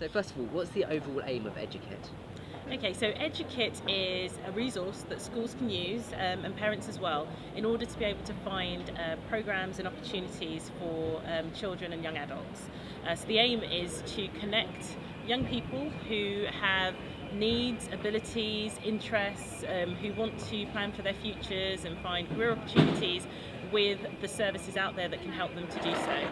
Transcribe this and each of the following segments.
So first of all, what's the overall aim of Edukit? Okay, so Edukit is a resource that schools can use, and parents as well, in order to be able to find programs and opportunities for children and young adults. So the aim is to connect young people who have needs, abilities, interests, who want to plan for their futures and find career opportunities with the services out there that can help them to do so.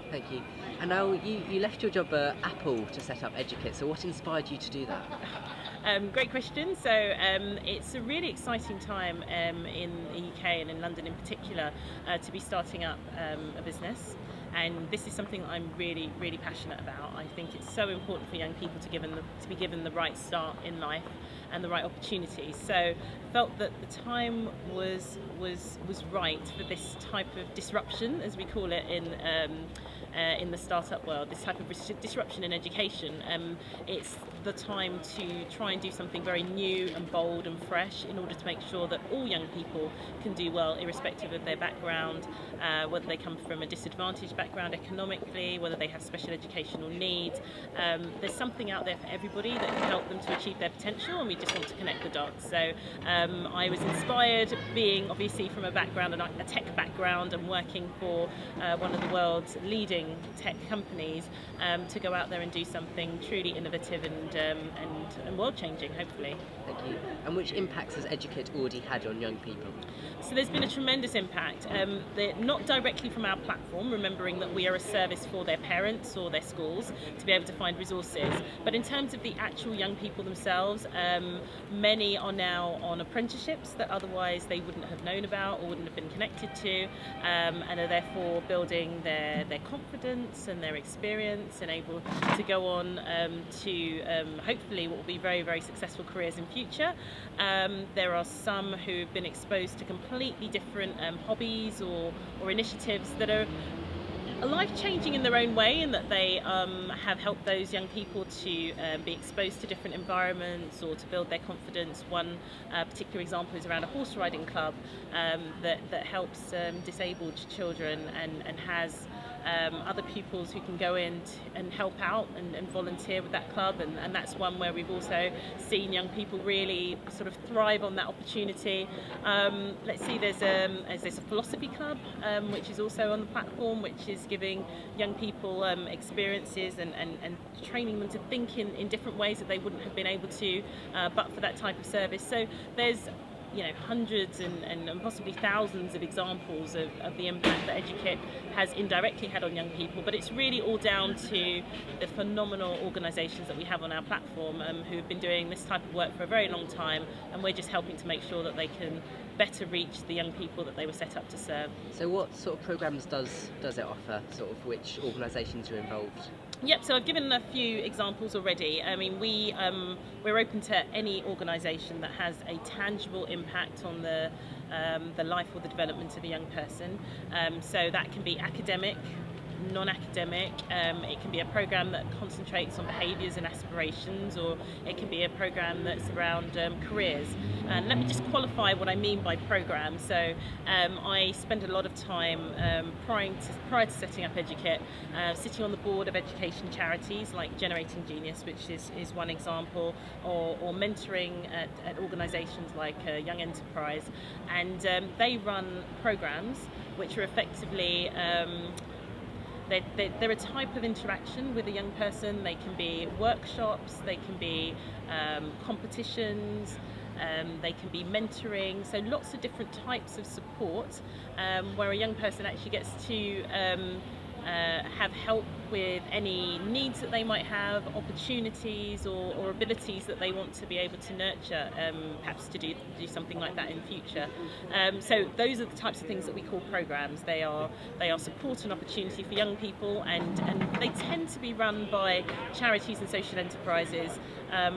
Thank you. And now you left your job at Apple to set up Edukit, so what inspired you to do that? Great question. So it's a really exciting time in the UK and in London in particular to be starting up a business. And this is something that I'm really, really passionate about. I think it's so important for young people to be given the right start in life and the right opportunities. So I felt that the time was right for this type of disruption, as we call it in the startup world, this type of disruption in education. It's the time to try and do something very new and bold and fresh in order to make sure that all young people can do well, irrespective of their background, whether they come from a disadvantaged background economically, whether they have special educational needs. There's something out there for everybody that can help them to achieve their potential, and we just want to connect the dots. So I was inspired, being obviously from a tech background and working for one of the world's leading tech companies, to go out there and do something truly innovative and world-changing, hopefully. Thank you. And which impacts has Edukit already had on young people? So there's been a tremendous impact, not directly from our platform, remembering that we are a service for their parents or their schools to be able to find resources, but in terms of the actual young people themselves, many are now on apprenticeships that otherwise they wouldn't have known about or wouldn't have been connected to, and are therefore building their confidence and their experience and able to go on to hopefully what will be very, very successful careers in future. There are some who've been exposed to completely different hobbies or initiatives that are life-changing in their own way, in that they have helped those young people to be exposed to different environments or to build their confidence. One particular example is around a horse riding club that helps disabled children and has other pupils who can go in and help out and volunteer with that club, and that's one where we've also seen young people really sort of thrive on that opportunity. Let's see, there's a philosophy club which is also on the platform, which is giving young people experiences and training them to think in different ways that they wouldn't have been able to but for that type of service. So there's hundreds and possibly thousands of examples of the impact that Edukit has indirectly had on young people, but it's really all down to the phenomenal organisations that we have on our platform who have been doing this type of work for a very long time, and we're just helping to make sure that they can better reach the young people that they were set up to serve. So what sort of programmes does it offer, sort of which organisations are involved? Yep, so I've given a few examples already. I mean, we're open to any organisation that has a tangible impact on the life or the development of a young person. So that can be academic, non-academic, it can be a programme that concentrates on behaviours and aspirations, or it can be a programme that's around careers. And let me just qualify what I mean by programme. So I spend a lot of time prior to setting up Edukit, sitting on the board of education charities like Generating Genius, which is one example, or mentoring at organisations like Young Enterprise, and they run programmes which are effectively they're a type of interaction with a young person. They can be workshops, they can be competitions, they can be mentoring, so lots of different types of support where a young person actually gets to have help with any needs that they might have, opportunities or abilities that they want to be able to nurture, perhaps to do something like that in future. So those are the types of things that we call programs. They are support and opportunity for young people, and they tend to be run by charities and social enterprises,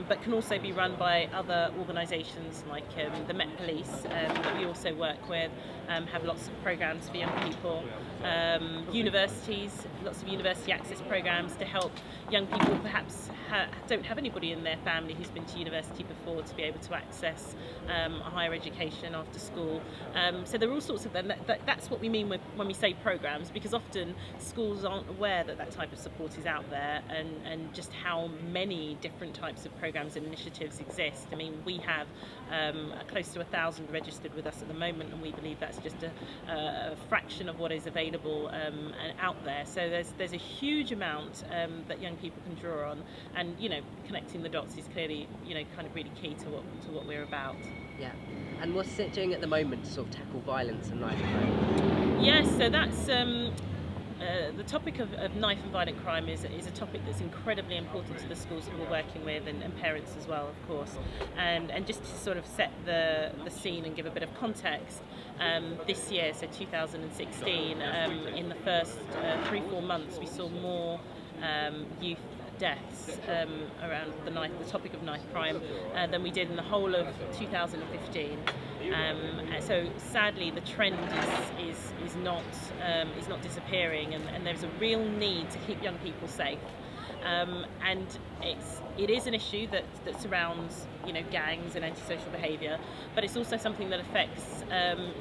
but can also be run by other organisations like the Met Police that we also work with, have lots of programs for young people, universities universities, lots of university access programs to help young people perhaps don't have anybody in their family who's been to university before to be able to access a higher education after school. So there are all sorts of that's what we mean when we say programs, because often schools aren't aware that type of support is out there, and just how many different types of programs and initiatives exist. I mean, we have close to 1,000 registered with us at the moment, and we believe that's just a fraction of what is available out there. So there's a huge amount that young people can draw on, and connecting the dots is clearly kind of really key to what we're about. Yeah. And what's it doing at the moment to sort of tackle violence and knife crime? Yes, so that's the topic of knife and violent crime is a topic that's incredibly important to the schools that we're working with, and parents as well, of course. And just to sort of set the scene and give a bit of context, this year, so 2016, in the first 3-4 months, we saw more youth deaths around the topic of knife crime than we did in the whole of 2015. So sadly, the trend is not disappearing, and there's a real need to keep young people safe. And it is an issue that surrounds gangs and antisocial behaviour, but it's also something that affects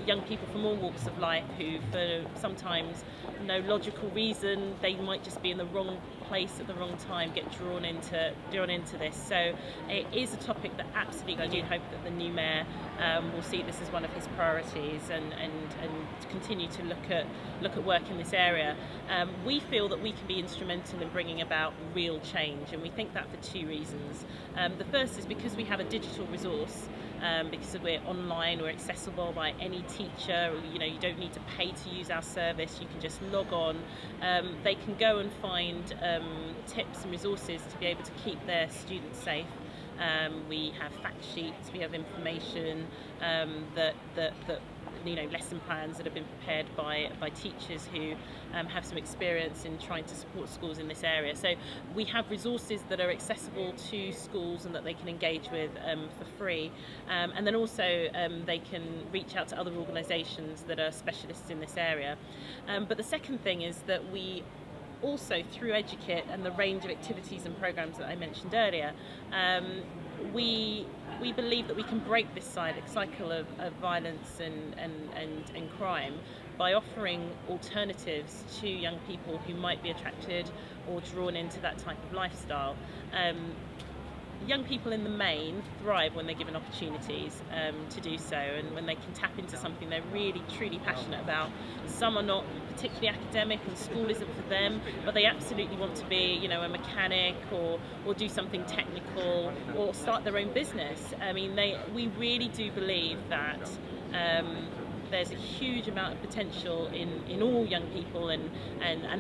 young people from all walks of life who, for sometimes no logical reason, they might just be in the wrong place at the wrong time, get drawn into this. So it is a topic that absolutely I do hope that the new mayor will see this as one of his priorities, and continue to look at work in this area. We feel that we can be instrumental in bringing about real change, and we think that for 2 reasons. The first is because we have a digital resource. Because we're online, we're accessible by any teacher. You don't need to pay to use our service. You can just log on. They can go and find tips and resources to be able to keep their students safe. We have fact sheets, we have information that lesson plans that have been prepared by teachers who have some experience in trying to support schools in this area. So we have resources that are accessible to schools and that they can engage with for free. And then also they can reach out to other organisations that are specialists in this area. But the second thing is that we also, through Edukit and the range of activities and programs that I mentioned earlier, we believe that we can break this cycle of violence and crime by offering alternatives to young people who might be attracted or drawn into that type of lifestyle. Young people in the main thrive when they're given opportunities to do so, and when they can tap into something they're really truly passionate about. Some are not particularly academic and school isn't for them, but they absolutely want to be a mechanic or do something technical or start their own business. I mean, we really do believe that there's a huge amount of potential in all young people, and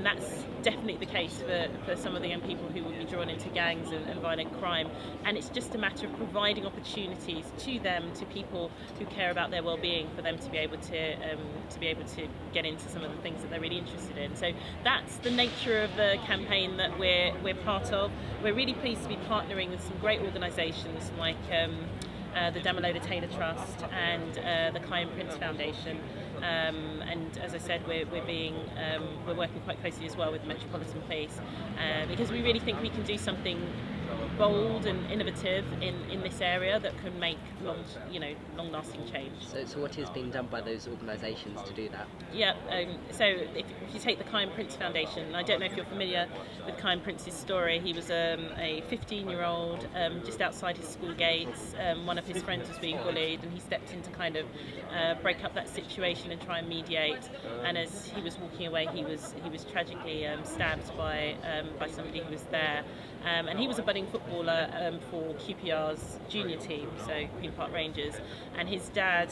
that's definitely the case for some of the young people who would be drawn into gangs and violent crime. And it's just a matter of providing opportunities to them, to people who care about their well-being, for them to be able to get into some of the things that they're really interested in. So that's the nature of the campaign that we're part of. We're really pleased to be partnering with some great organisations like the Damola Taylor Trust and the Kai and Prince Foundation, and as I said, we're working quite closely as well with the Metropolitan Police, because we really think we can do something bold and innovative in this area that can make long-lasting change. So what is being done by those organisations to do that? Yeah, so if you take the Kai and Prince Foundation, I don't know if you're familiar with Kai and Prince's story. He was a 15-year-old just outside his school gates. One of his friends was being bullied, and he stepped in to kind of break up that situation and try and mediate. And as he was walking away, he was tragically stabbed by somebody who was there. And he was a budding footballer for QPR's junior team, so Queen Park Rangers, and his dad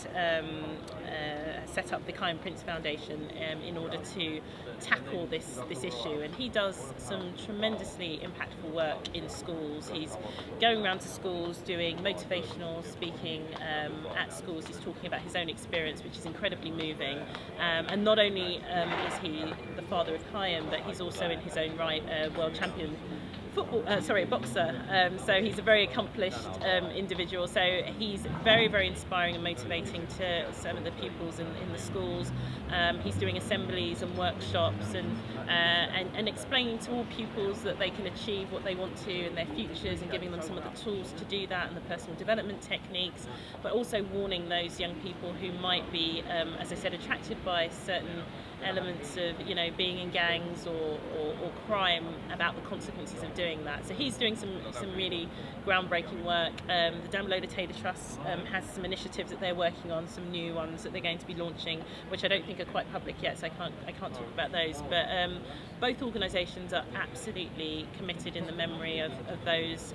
set up the Kai and Prince Foundation in order to tackle this issue, and he does some tremendously impactful work in schools. He's going around to schools doing motivational speaking at schools. He's talking about his own experience, which is incredibly moving, and not only is he the father of Kai, but he's also in his own right world champion boxer, dancer, so he's a very accomplished individual. So he's very, very inspiring and motivating to some of the pupils in the schools. He's doing assemblies and workshops and explaining to all pupils that they can achieve what they want to in their futures, and giving them some of the tools to do that and the personal development techniques, but also warning those young people who might be, as I said, attracted by certain elements of being in gangs or crime, about the consequences of doing that. So he's doing some really groundbreaking work. The Downloader Taylor Trust has some initiatives that they're working on, some new ones that they're going to be launching, which I don't think are quite public yet, so I can't talk about those. But both organisations are absolutely committed in the memory of those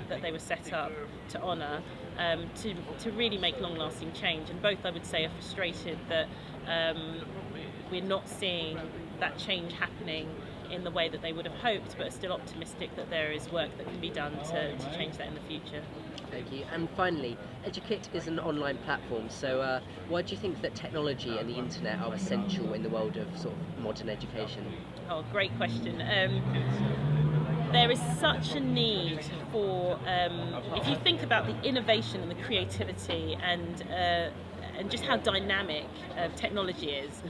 that they were set up to honour, to really make long-lasting change. And both, I would say, are frustrated that we're not seeing that change happening in the way that they would have hoped, but are still optimistic that there is work that can be done to change that in the future. Thank you. And finally, Edukit is an online platform, so why do you think that technology and the internet are essential in the world of sort of modern education? Oh, great question. There is such a need for, if you think about the innovation and the creativity and just how dynamic technology is,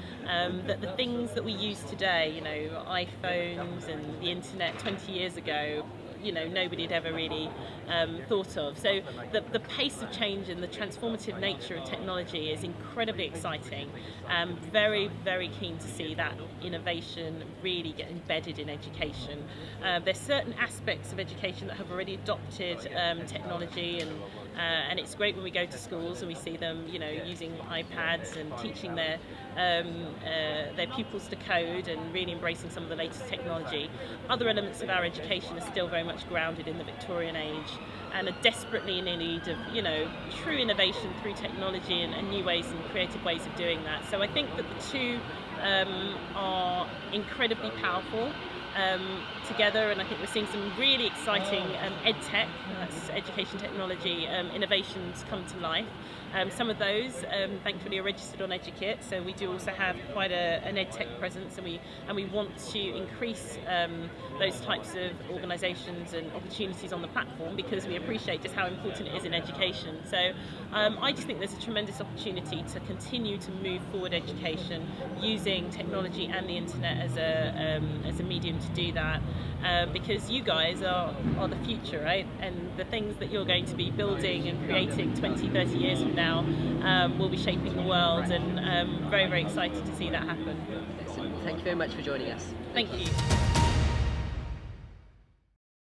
that the things that we use today, iPhones and the internet 20 years ago, nobody had ever really thought of. So the pace of change and the transformative nature of technology is incredibly exciting. Very, very keen to see that innovation really get embedded in education. There's certain aspects of education that have already adopted technology, and it's great when we go to schools and we see them, using iPads and teaching their pupils to code and really embracing some of the latest technology. Other elements of our education are still very much grounded in the Victorian age and are desperately in need of, true innovation through technology and new ways and creative ways of doing that. So I think that the two are incredibly powerful together, and I think we're seeing some really exciting edtech, that's education technology, innovations come to life. Some of those, thankfully, are registered on Edukit, so we do also have quite an edtech presence, and we want to increase those types of organisations and opportunities on the platform, because we appreciate just how important it is in education. So I just think there's a tremendous opportunity to continue to move forward education using technology and the internet as a medium to do that, because you guys are the future, right? And the things that you're going to be building and creating 20, 30 years from now will be shaping the world, and very, very excited to see that happen. Excellent. Thank you very much for joining us. Thank you.